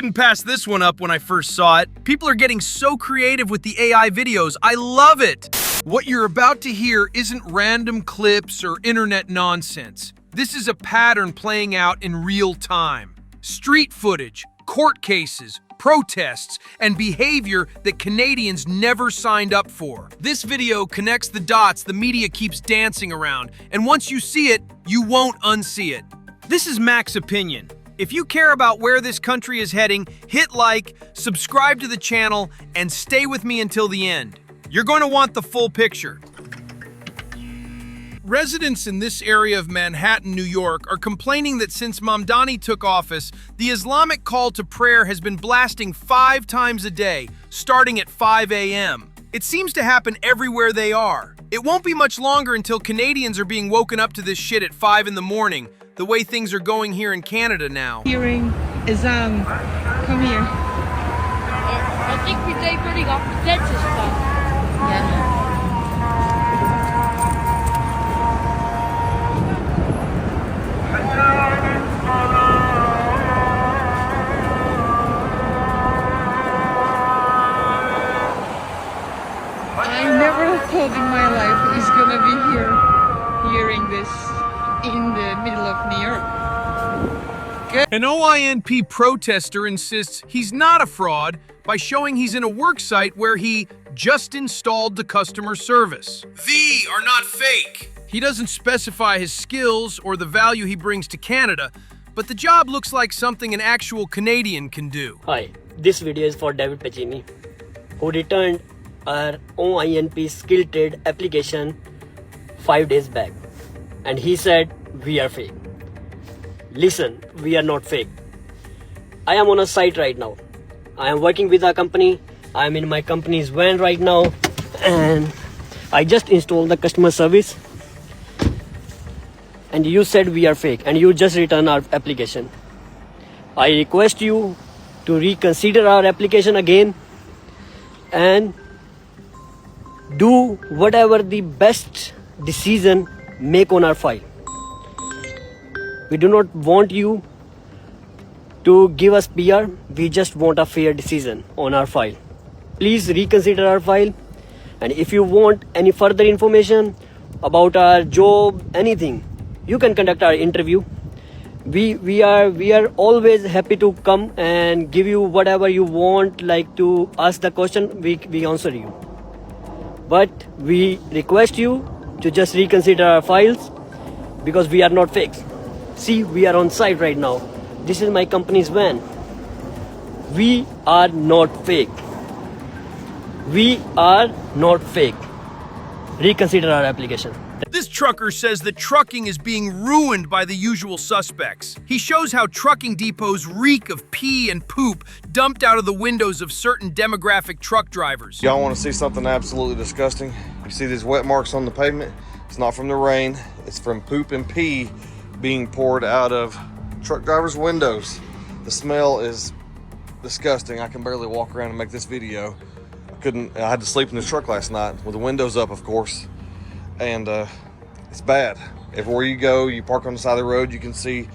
couldn't pass this one up when I first saw it. People are getting so creative with the AI videos. I love it. What you're about to hear isn't random clips or internet nonsense. This is a pattern playing out in real time. Street footage, court cases, protests, and behavior that Canadians never signed up for. This video connects the dots the media keeps dancing around, and once you see it, you won't unsee it. This is Mac's opinion. If you care about where this country is heading, hit like, subscribe to the channel, and stay with me until the end. You're going to want the full picture. Residents in this area of Manhattan, New York, are complaining that since Mamdani took office, the Islamic call to prayer has been blasting 5 times a day, starting at 5 a.m. It seems to happen everywhere they are. It won't be much longer until Canadians are being woken up to this shit at 5 in the morning, the way things are going here in Canada now. Hearing Azam, come here. I think we're putting off the dead stuff. Yeah. I never thought in my life he's gonna be here hearing this in the middle of New York. Good. An OINP protester insists he's not a fraud by showing he's in a work site where he just installed the customer service. These are not fake. He doesn't specify his skills or the value he brings to Canada, but the job looks like something an actual Canadian can do. Hi, this video is for David Pacini, who returned our OINP skill trade application 5 days back, and he said we are fake. Listen, we are not fake. I am on a site right now. I am working with our company. I am in my company's van right now, and I just installed the customer service, and you said we are fake, and you just returned our application. I request you to reconsider our application again and do whatever the best decision make on our file. We do not want you to give us PR. We just want a fair decision on our file. Please reconsider our file, and if you want any further information about our job, anything, you can conduct our interview. We are always happy to come and give you whatever you want, like to ask the question, we answer you. But we request you to just reconsider our files, because we are not fake. See, we are on site right now. This is my company's van. We are not fake. We are not fake. Reconsider our application. This trucker says that trucking is being ruined by the usual suspects. He shows how trucking depots reek of pee and poop dumped out of the windows of certain demographic truck drivers. Y'all want to see something absolutely disgusting? You see these wet marks on the pavement? It's not from the rain. It's from poop and pee being poured out of truck drivers' windows. The smell is disgusting. I can barely walk around and make this video. I had to sleep in the truck last night with the windows up, of course. And it's bad. Everywhere you go, you park on the side of the road, you can see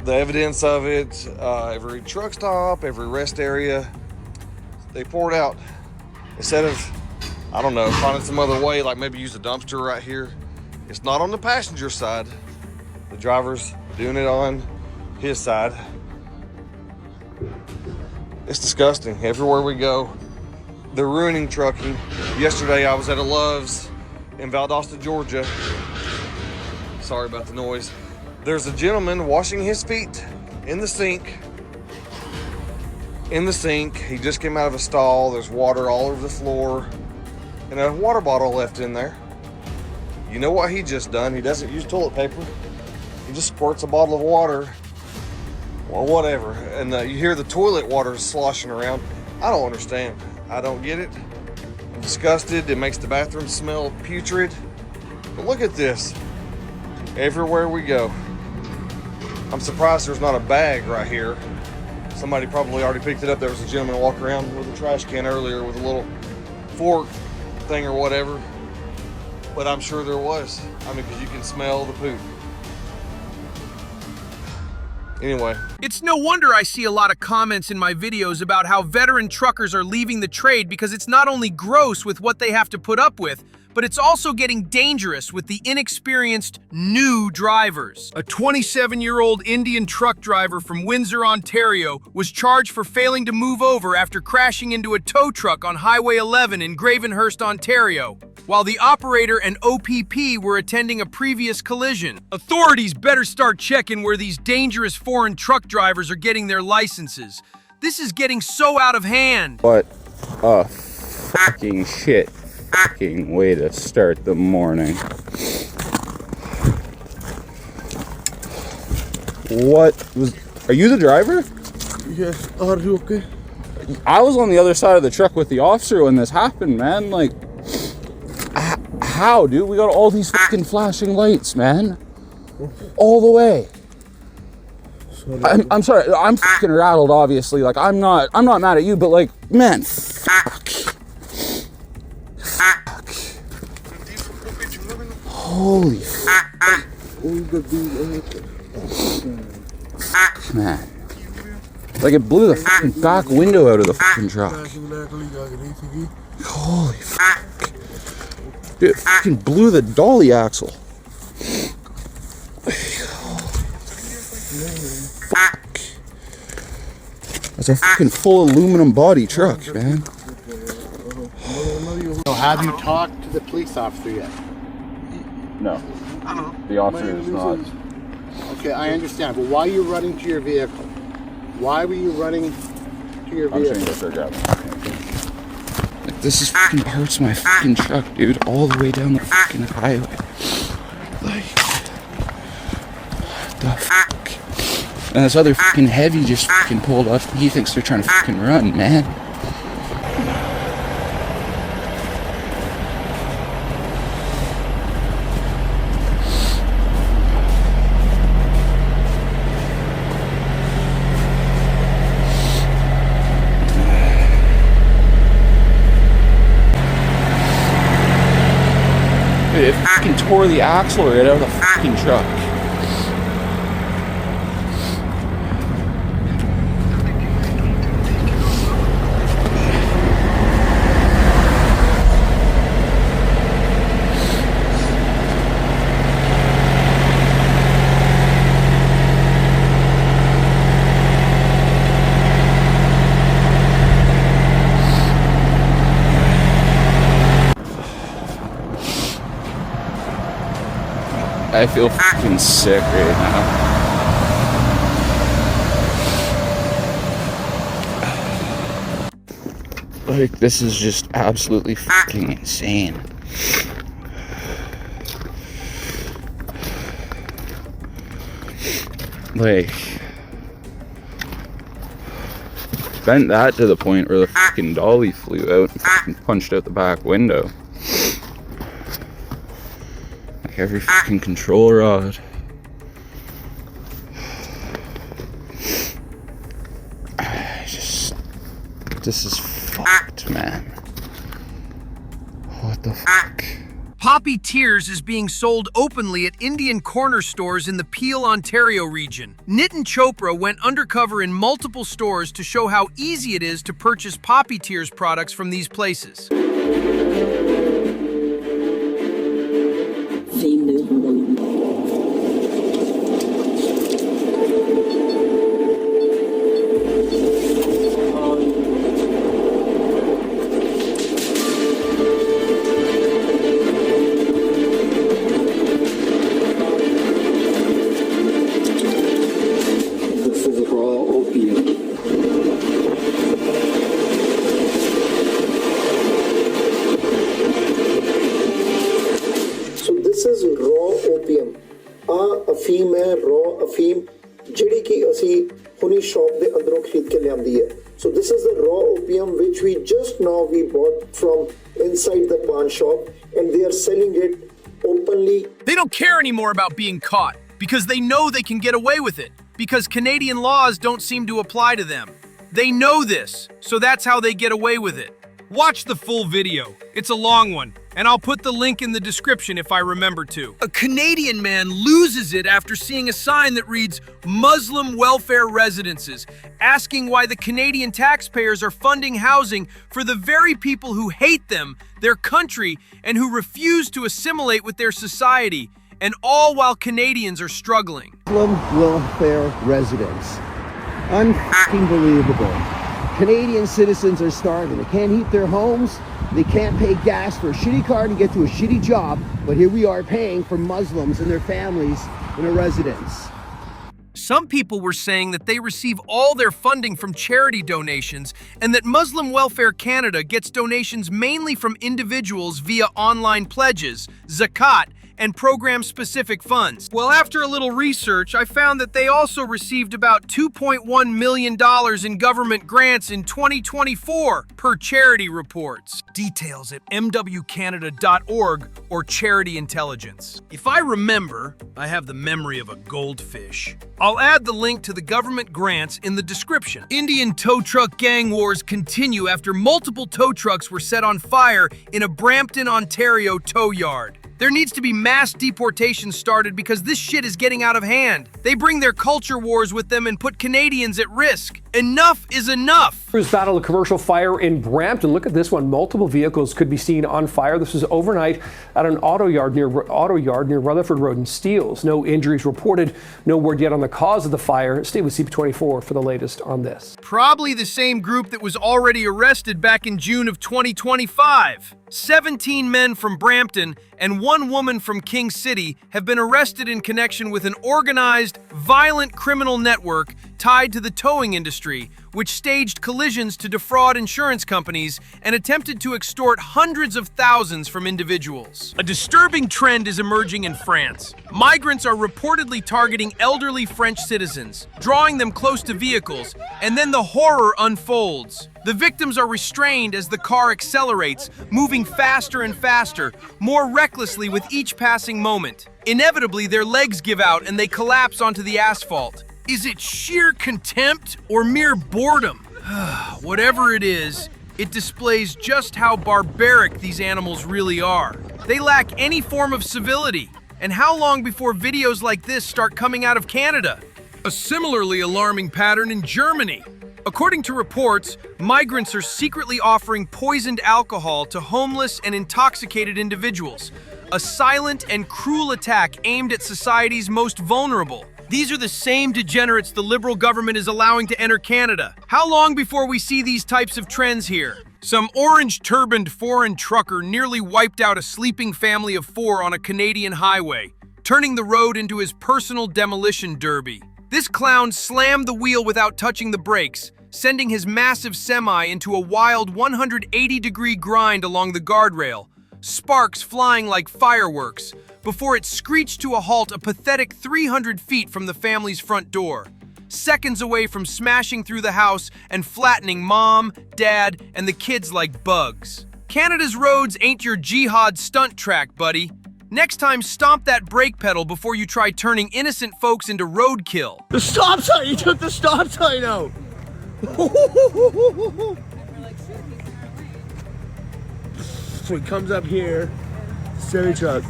the evidence of it. Every truck stop, every rest area, they pour it out. Instead of, I don't know, finding some other way, like maybe use a dumpster right here. It's not on the passenger side. The driver's doing it on his side. It's disgusting. Everywhere we go, they're ruining trucking. Yesterday I was at a Love's in Valdosta, Georgia. Sorry about the noise. There's a gentleman washing his feet in the sink. He just came out of a stall. There's water all over the floor and a water bottle left in there. You know what he just done? He doesn't use toilet paper. He just squirts a bottle of water or whatever. And you hear the toilet water sloshing around. I don't understand. I don't get it. I'm disgusted. It makes the bathroom smell putrid. But look at this. Everywhere we go. I'm surprised there's not a bag right here. Somebody probably already picked it up. There was a gentleman walking around with a trash can earlier with a little fork thing or whatever. But I'm sure there was. I mean, because you can smell the poop. Anyway, It's no wonder I see a lot of comments in my videos about how veteran truckers are leaving the trade because it's not only gross with what they have to put up with, but it's also getting dangerous with the inexperienced new drivers. A 27-year-old Indian truck driver from Windsor, Ontario, was charged for failing to move over after crashing into a tow truck on Highway 11 in Gravenhurst, Ontario, while the operator and OPP were attending a previous collision. Authorities better start checking where these dangerous foreign truck drivers are getting their licenses. This is getting so out of hand. What a fucking shit fucking way to start the morning. Are you the driver? Yes, are you okay? I was on the other side of the truck with the officer when this happened, man. Like, how, dude? We got all these fucking flashing lights, man. All the way. I'm sorry. I'm fucking rattled, obviously. Like, I'm not mad at you, but like, man, fuck. Holy fuck. Fuck, man. Like, it blew the fucking back window out of the fucking truck. Holy fuck. Dude, it fucking blew the dolly axle. Fuck. That's a fucking full aluminum body truck, man. So have you talked to the police officer yet? No. The officer is not. Okay, I understand, but why are you running to your vehicle? Why were you running to your I'm vehicle? saying that they're grabbing. Like, this is fucking parts of my fucking truck, dude, all the way down the fucking highway. Like, what the fuck? And this other fucking heavy just fucking pulled up. He thinks they're trying to fucking run, man. It fucking tore the axle right out of the fucking truck. I feel fucking sick right now. Like, this is just absolutely fucking insane. Like, bent that to the point where the fucking dolly flew out and fucking punched out the back window. Like, every fucking control rod. This is fucked, man. What the fuck? Poppy Tears is being sold openly at Indian corner stores in the Peel, Ontario region. Nitin Chopra went undercover in multiple stores to show how easy it is to purchase Poppy Tears products from these places. ਅਫੀਮ ਹੈ raw ਅਫੀਮ ਜਿਹੜੀ ਕਿ ਅਸੀਂ ਹੁਣੀ shop ਦੇ ਅੰਦਰੋਂ ਖਰੀਦ ਕੇ ਲਿਆਂਦੀ ਹੈ so this is the raw opium which we just now we bought from inside the pawn shop and they are selling it openly. They don't care anymore about being caught because they know they can get away with it because Canadian laws don't seem to apply to them. They know this, so that's how they get away with it. Watch the full video. It's a long one. And I'll put the link in the description if I remember to. A Canadian man loses it after seeing a sign that reads Muslim welfare residences, asking why the Canadian taxpayers are funding housing for the very people who hate them, their country, and who refuse to assimilate with their society, and all while Canadians are struggling. Muslim welfare residents. Unbelievable. Canadian citizens are starving. They can't heat their homes. They can't pay gas for a shitty car to get to a shitty job. But here we are paying for Muslims and their families in a residence. Some people were saying that they receive all their funding from charity donations and that Muslim Welfare Canada gets donations mainly from individuals via online pledges, zakat, and program-specific funds. Well, after a little research, I found that they also received about $2.1 million in government grants in 2024, per charity reports. Details at mwcanada.org or Charity Intelligence. If I remember, I have the memory of a goldfish. I'll add the link to the government grants in the description. Indian tow truck gang wars continue after multiple tow trucks were set on fire in a Brampton, Ontario tow yard. There needs to be mass deportation started because this shit is getting out of hand. They bring their culture wars with them and put Canadians at risk. Enough is enough. Crews battled a commercial fire in Brampton. Look at this one. Multiple vehicles could be seen on fire. This was overnight at an auto yard near Rutherford Road in Steeles. No injuries reported. No word yet on the cause of the fire. Stay with CP24 for the latest on this. Probably the same group that was already arrested back in June of 2025. 17 men from Brampton and 1 woman from King City have been arrested in connection with an organized, violent criminal network tied to the towing industry, which staged collisions to defraud insurance companies and attempted to extort hundreds of thousands from individuals. A disturbing trend is emerging in France. Migrants are reportedly targeting elderly French citizens, drawing them close to vehicles, and then the horror unfolds. The victims are restrained as the car accelerates, moving faster and faster, more recklessly with each passing moment. Inevitably, their legs give out and they collapse onto the asphalt. Is it sheer contempt or mere boredom? Whatever it is, it displays just how barbaric these animals really are. They lack any form of civility. And how long before videos like this start coming out of Canada? A similarly alarming pattern in Germany. According to reports, migrants are secretly offering poisoned alcohol to homeless and intoxicated individuals. A silent and cruel attack aimed at society's most vulnerable. These are the same degenerates the Liberal government is allowing to enter Canada. How long before we see these types of trends here? Some orange-turbaned foreign trucker nearly wiped out a sleeping family of 4 on a Canadian highway, turning the road into his personal demolition derby. This clown slammed the wheel without touching the brakes, sending his massive semi into a wild 180-degree grind along the guardrail, sparks flying like fireworks, before it screeched to a halt a pathetic 300 feet from the family's front door, seconds away from smashing through the house and flattening mom, dad, and the kids like bugs. Canada's roads ain't your jihad stunt track, buddy. Next time, stomp that brake pedal before you try turning innocent folks into roadkill. The stop sign! He took the stop sign out! So he comes up here, semi truck.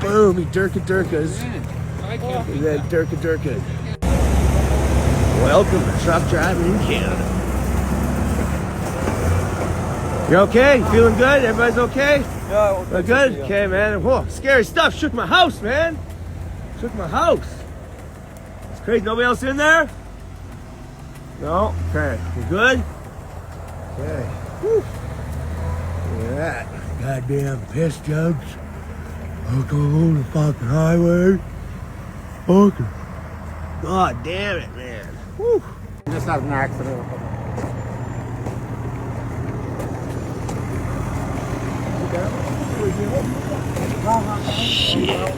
Boom, he durkas. And then durka. Welcome to truck driving in Canada. You okay? You feeling good? Everybody's okay? Yeah. We're good? Yeah. Okay, man. Whoa, scary stuff. Shook my house, man. Shook my house. It's crazy. Nobody else in there? No? Okay. You good? Okay. Whew. Look at that. Goddamn piss jugs. I'll go on the fucking highway. Okay. God damn it, man. Whew. Just had an accident. Shit.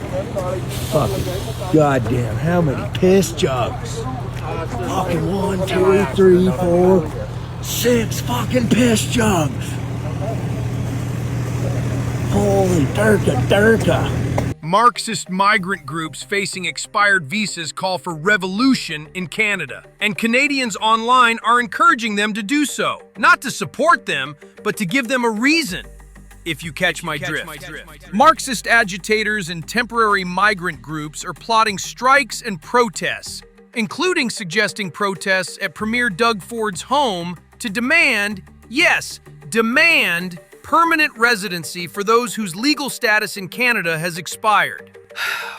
Fucking goddamn, how many piss jugs? Fucking 1, 2, 3, 4, 6 fucking piss jugs. Holy durka. Marxist migrant groups facing expired visas call for revolution in Canada, and Canadians online are encouraging them to do so. Not to support them, but to give them a reason. if you catch my drift. Marxist agitators and temporary migrant groups are plotting strikes and protests, including suggesting protests at Premier Doug Ford's home to demand, yes, demand permanent residency for those whose legal status in Canada has expired.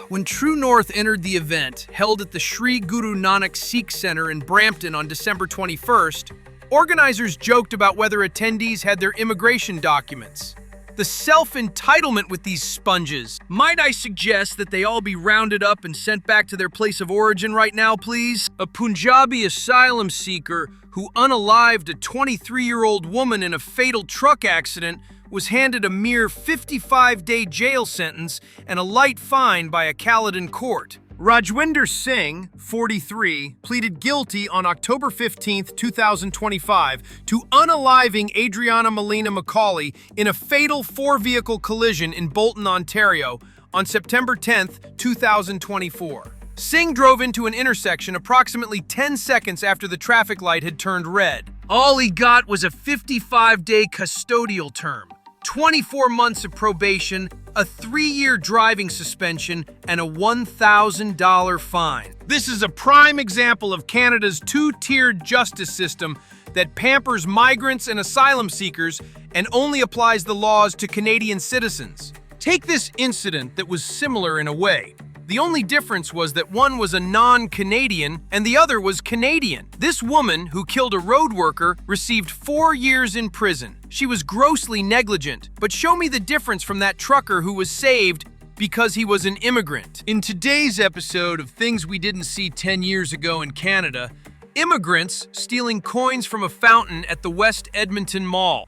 When True North entered the event, held at the Sri Guru Nanak Sikh Centre in Brampton on December 21st, organizers joked about whether attendees had their immigration documents. The self-entitlement with these sponges. Might I suggest that they all be rounded up and sent back to their place of origin right now, please? A Punjabi asylum seeker who unalived a 23-year-old woman in a fatal truck accident was handed a mere 55-day jail sentence and a light fine by a Caledon court. Rajwinder Singh, 43, pleaded guilty on October 15, 2025 to unaliving Adriana Melina Macaulay in a fatal four-vehicle collision in Bolton, Ontario on September 10, 2024. Singh drove into an intersection approximately 10 seconds after the traffic light had turned red. All he got was a 55-day custodial term, 24 months of probation, a 3-year driving suspension, and a $1,000 fine. This is a prime example of Canada's two-tiered justice system that pampers migrants and asylum seekers and only applies the laws to Canadian citizens. Take this incident that was similar in a way. The only difference was that one was a non-Canadian and the other was Canadian. This woman, who killed a road worker, received 4 years in prison. She was grossly negligent, but show me the difference from that trucker who was saved because he was an immigrant. In today's episode of Things We Didn't See 10 Years Ago in Canada, immigrants stealing coins from a fountain at the West Edmonton Mall.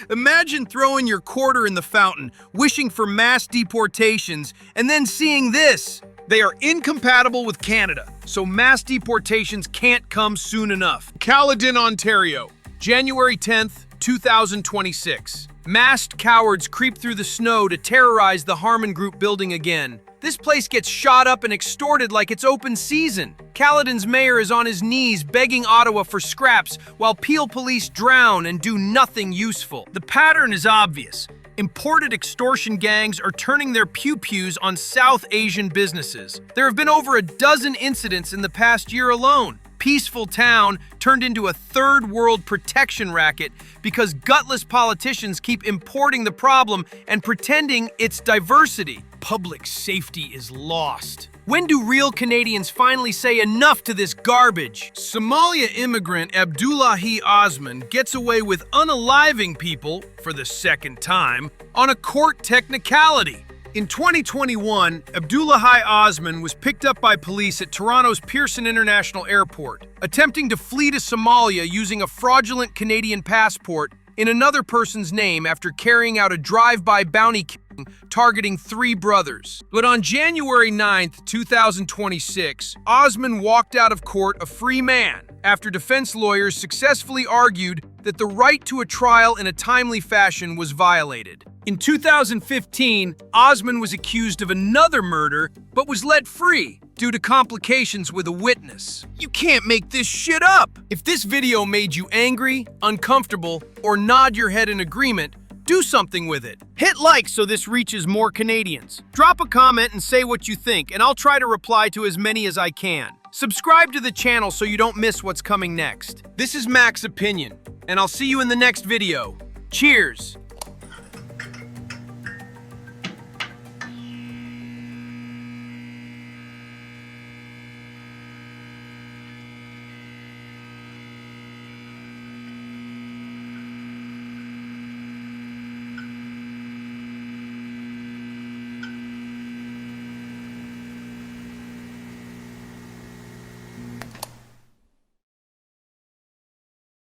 Imagine throwing your quarter in the fountain, wishing for mass deportations, and then seeing this. They are incompatible with Canada, so mass deportations can't come soon enough. Caledon, Ontario, January 10th, 2026. Masked cowards creep through the snow to terrorize the Harmon Group building again. This place gets shot up and extorted like it's open season. Caledon's mayor is on his knees begging Ottawa for scraps while Peel police drown and do nothing useful. The pattern is obvious. Imported extortion gangs are turning their pew-pews on South Asian businesses. There have been over a dozen incidents in the past year alone. Peaceful town turned into a third world protection racket because gutless politicians keep importing the problem and pretending it's diversity. Public safety is lost. When do real Canadians finally say enough to this garbage? Somalia immigrant Abdullahi Osman gets away with unaliving people, for the second time, on a court technicality. In 2021, Abdullahi Osman was picked up by police at Toronto's Pearson International Airport, attempting to flee to Somalia using a fraudulent Canadian passport in another person's name after carrying out a drive-by bounty killing targeting 3 brothers. But on January 9th, 2026, Osman walked out of court a free man after defense lawyers successfully argued that the right to a trial in a timely fashion was violated. In 2015, Osman was accused of another murder, but was let free due to complications with a witness. You can't make this shit up! If this video made you angry, uncomfortable, or nod your head in agreement, do something with it. Hit like so this reaches more Canadians. Drop a comment and say what you think, and I'll try to reply to as many as I can. Subscribe to the channel so you don't miss what's coming next. This is Mac's Opinion, and I'll see you in the next video. Cheers!